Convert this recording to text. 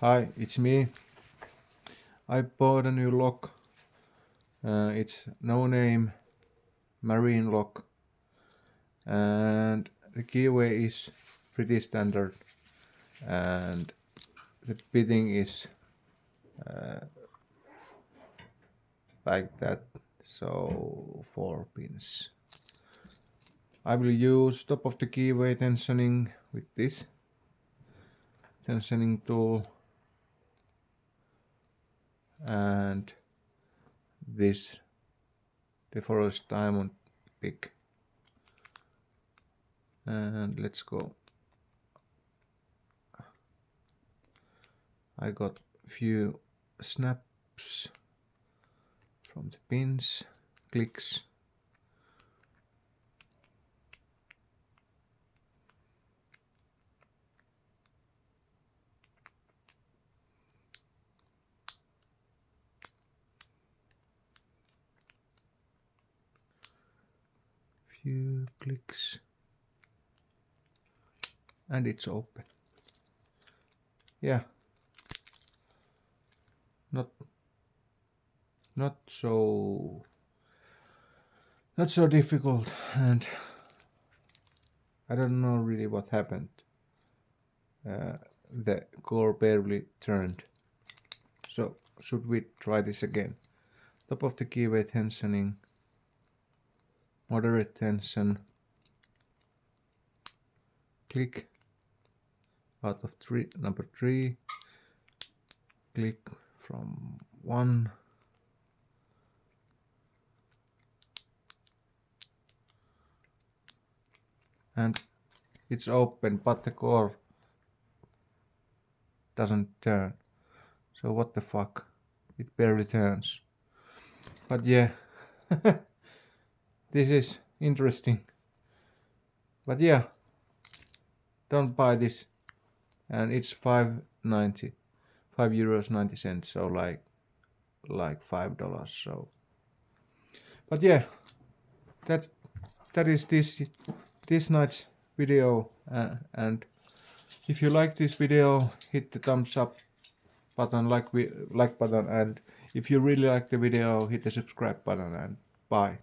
Hi, it's me. I bought a new lock. It's no name marine lock, and the keyway is pretty standard, and the bitting is like that, so 4 pins. I will use top of the keyway tensioning with this tensioning tool and this deforest diamond pick, and let's go. I got few snaps from the pins, clicks. Few clicks and it's open. Yeah, not so difficult, and I don't know really what happened. The core barely turned. So should we try this again? Top of the keyway tensioning, moderate tension, click out of number 3, click from 1, and it's open, but the core doesn't turn. So what the fuck, it barely turns. But yeah, this is interesting. But yeah, don't buy this, and it's €5.90, €5.90, so like $5. So, but yeah, that is this night's video, and if you like this video, hit the thumbs up button, like button, and if you really like the video, hit the subscribe button, and bye.